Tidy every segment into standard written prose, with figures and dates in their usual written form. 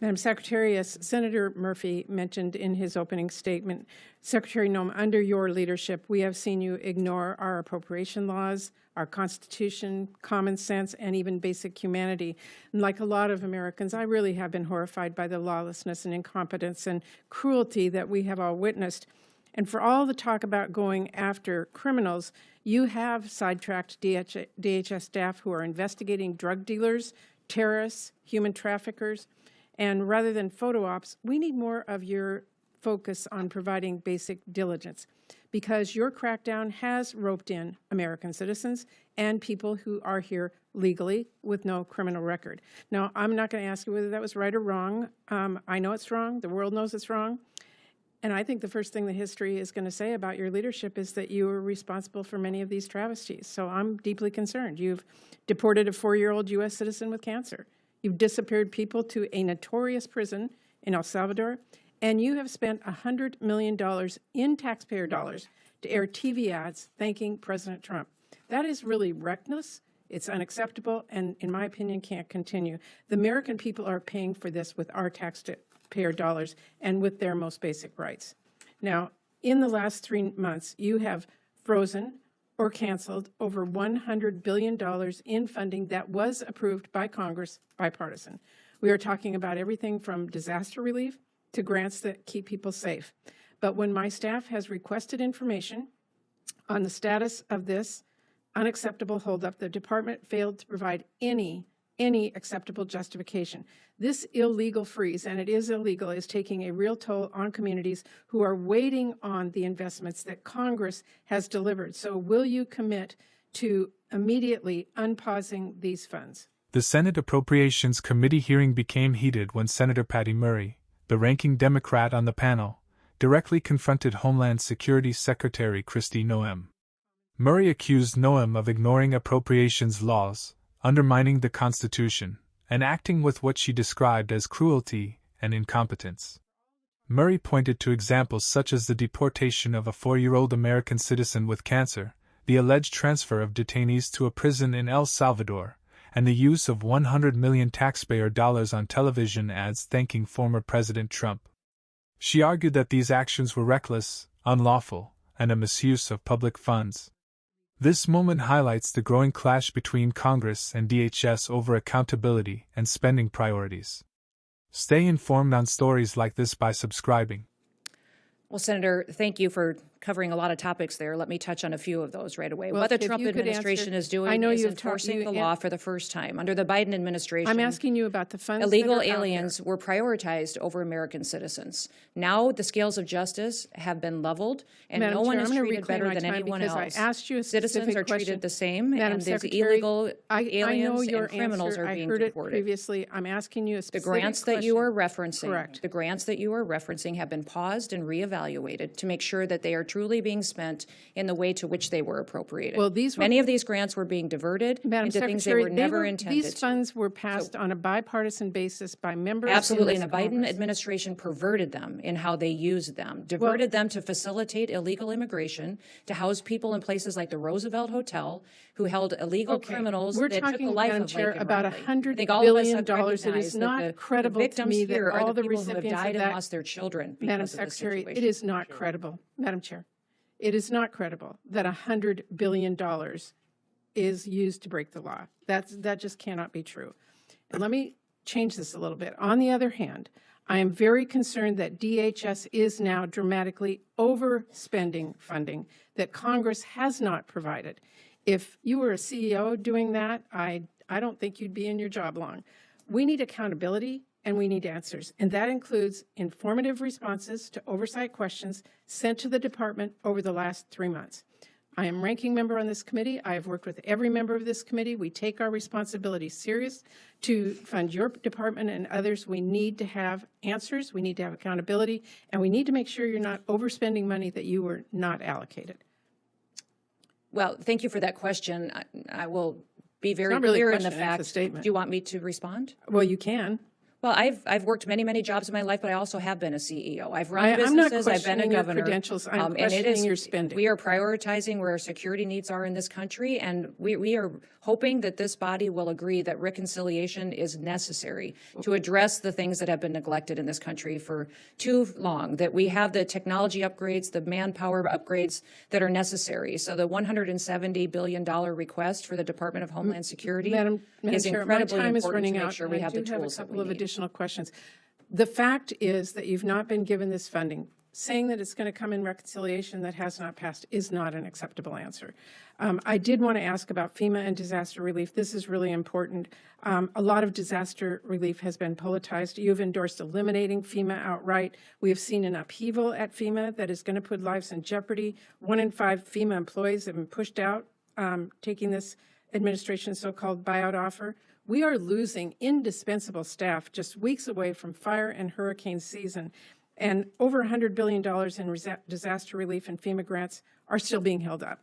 Madam Secretary, as Senator Murphy mentioned in his opening statement, Secretary Noem, under your leadership, we have seen you ignore our appropriation laws, our Constitution, common sense, and even basic humanity. And like a lot of Americans, I really have been horrified by the lawlessness and incompetence and cruelty that we have all witnessed. And for all the talk about going after criminals, you have sidetracked DHS staff who are investigating drug dealers, terrorists, human traffickers. And rather than photo ops, we need more of your focus on providing basic diligence, because your crackdown has roped in American citizens and people who are here legally with no criminal record. Now, I'm not going to ask you whether that was right or wrong. I know it's wrong. The world knows it's wrong. And I think the first thing the history is going to say about your leadership is that you were responsible for many of these travesties. So I'm deeply concerned. You've deported a 4-year-old U.S. citizen with cancer. You've disappeared people to a notorious prison in El Salvador, and you have spent $100 million in taxpayer dollars to air TV ads thanking President Trump. That is really reckless. It's unacceptable, and in my opinion, can't continue. The American people are paying for this with our taxpayer dollars and with their most basic rights. Now, in the last 3 months, you have frozen or canceled over $100 billion in funding that was approved by Congress, bipartisan. We are talking about everything from disaster relief to grants that keep people safe. But when my staff has requested information on the status of this unacceptable holdup, the department failed to provide any acceptable justification. This illegal freeze, and it is illegal, is taking a real toll on communities who are waiting on the investments that Congress has delivered. So will you commit to immediately unpausing these funds? The Senate Appropriations Committee hearing became heated when Senator Patty Murray, the ranking Democrat on the panel, directly confronted Homeland Security Secretary Kristi Noem. Murray accused Noem of ignoring appropriations laws, undermining the Constitution, and acting with what she described as cruelty and incompetence. Murray pointed to examples such as the deportation of a 4-year-old American citizen with cancer, the alleged transfer of detainees to a prison in El Salvador, and the use of $100 million taxpayer dollars on television ads thanking former President Trump. She argued that these actions were reckless, unlawful, and a misuse of public funds. This moment highlights the growing clash between Congress and DHS over accountability and spending priorities. Stay informed on stories like this by subscribing. Well, Senator, thank you for covering a lot of topics there. Let me touch on a few of those right away. Well, what the Trump administration is doing is enforcing the law for the first time. Under the Biden administration, I'm asking you about the funds. Illegal aliens were prioritized over American citizens. Now the scales of justice have been leveled, and no one is treated better than anyone else. I asked you a Citizens are treated the same, and these illegal aliens and criminals are being deported. Previously, I'm asking you a specific question. The grants that you are referencing, correct. The grants that you are referencing have been paused and reevaluated to make sure that they are truly being spent in the way to which they were appropriated. Well, many of these grants were being diverted into things they were never intended. These funds were passed on a bipartisan basis by members. Absolutely, and the Biden administration perverted them in how they used them, diverted them to facilitate illegal immigration, to house people in places like the Roosevelt Hotel, who held illegal criminals that took the life of Lincoln about Riley. $100 billion. It is not credible to me that all the recipients who have died of and lost their children. Madam Secretary, it is not credible. Madam Chair, it is not credible that $100 billion is used to break the law. That just cannot be true. And let me change this a little bit. On the other hand, I am very concerned that DHS is now dramatically overspending funding that Congress has not provided. If you were a CEO doing that, I don't think you'd be in your job long. We need accountability and we need answers, and that includes informative responses to oversight questions sent to the department over the last 3 months. I am ranking member on this committee. I have worked with every member of this committee. We take our responsibility serious to fund your department and others. We need to have answers, we need to have accountability, and we need to make sure you're not overspending money that you were not allocated. Well, thank you for that question. I will be very clear in the fact. Do you want me to respond? Well, you can. Well, I've worked many jobs in my life, but I also have been a CEO. I've run I'm not businesses. I've been a questioning your governor. credentials. I'm and questioning your spending. We are prioritizing where our security needs are in this country, and we are hoping that this body will agree that reconciliation is necessary to address the things that have been neglected in this country for too long. That we have the technology upgrades, the manpower upgrades that are necessary. So the $170 billion request for the Department of Homeland Security Madam is Chair, incredibly my time is important running to make out, sure and we I have the do have a tools that couple we of need. additional questions. The fact is that you've not been given this funding. Saying that it's going to come in reconciliation that has not passed is not an acceptable answer. I did want to ask about FEMA and disaster relief. This is really important. A lot of disaster relief has been politicized. You've endorsed eliminating FEMA outright. We have seen an upheaval at FEMA that is going to put lives in jeopardy. 1 in 5 FEMA employees have been pushed out, taking this administration's so-called buyout offer. We are losing indispensable staff just weeks away from fire and hurricane season, and over $100 billion in disaster relief and FEMA grants are still being held up.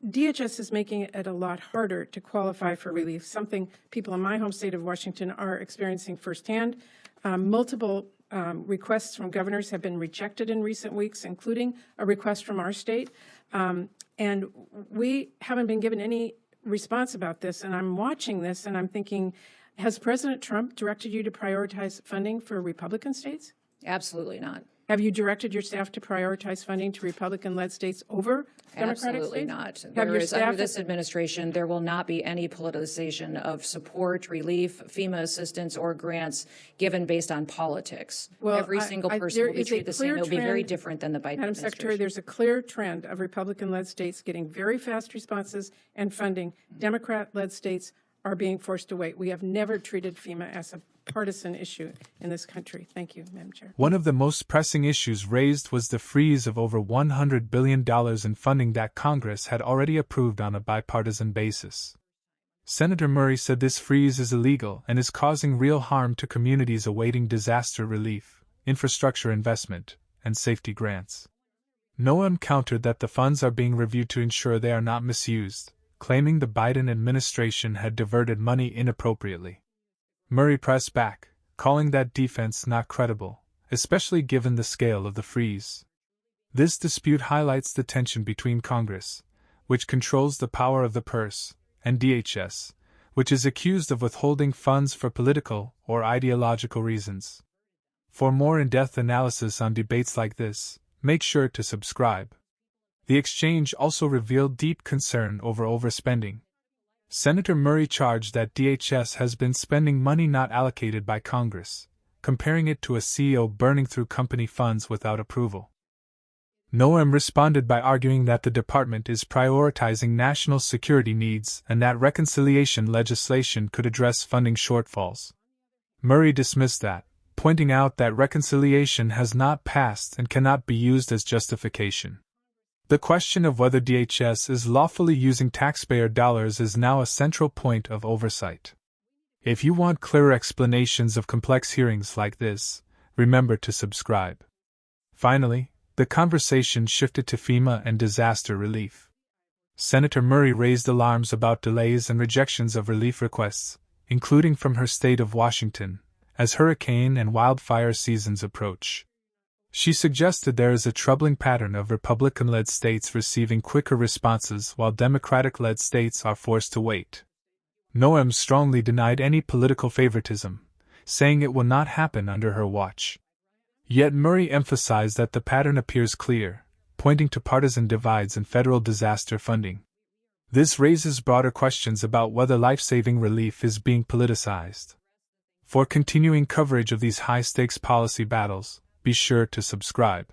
DHS is making it a lot harder to qualify for relief, something people in my home state of Washington are experiencing firsthand. Multiple requests from governors have been rejected in recent weeks, including a request from our state. And we haven't been given any response about this. And I'm watching this and I'm thinking, has President Trump directed you to prioritize funding for Republican states? Absolutely not. Have you directed your staff to prioritize funding to Republican-led states over Democratic Absolutely states? not. Have your staff Under this administration, there will not be any politicization of support, relief, FEMA assistance, or grants given based on politics. Well, every single person will be treated the same. It will be very different than the Biden Madam administration. Secretary, there's a clear trend of Republican-led states getting very fast responses and funding. Democrat-led states are being forced to wait. We have never treated FEMA as a partisan issue in this country. Thank you, Madam Chair. One of the most pressing issues raised was the freeze of over $100 billion in funding that Congress had already approved on a bipartisan basis. Senator Murray said this freeze is illegal and is causing real harm to communities awaiting disaster relief, infrastructure investment, and safety grants. Noem countered that the funds are being reviewed to ensure they are not misused, claiming the Biden administration had diverted money inappropriately. Murray pressed back, calling that defense not credible, especially given the scale of the freeze. This dispute highlights the tension between Congress, which controls the power of the purse, and DHS, which is accused of withholding funds for political or ideological reasons. For more in-depth analysis on debates like this, make sure to subscribe. The exchange also revealed deep concern over overspending. Senator Murray charged that DHS has been spending money not allocated by Congress, comparing it to a CEO burning through company funds without approval. Noem responded by arguing that the department is prioritizing national security needs and that reconciliation legislation could address funding shortfalls. Murray dismissed that, pointing out that reconciliation has not passed and cannot be used as justification. The question of whether DHS is lawfully using taxpayer dollars is now a central point of oversight. If you want clearer explanations of complex hearings like this, remember to subscribe. Finally, the conversation shifted to FEMA and disaster relief. Senator Murray raised alarms about delays and rejections of relief requests, including from her state of Washington, as hurricane and wildfire seasons approach. She suggested there is a troubling pattern of Republican-led states receiving quicker responses while Democratic-led states are forced to wait. Noem strongly denied any political favoritism, saying it will not happen under her watch. Yet Murray emphasized that the pattern appears clear, pointing to partisan divides in federal disaster funding. This raises broader questions about whether life-saving relief is being politicized. For continuing coverage of these high-stakes policy battles, be sure to subscribe.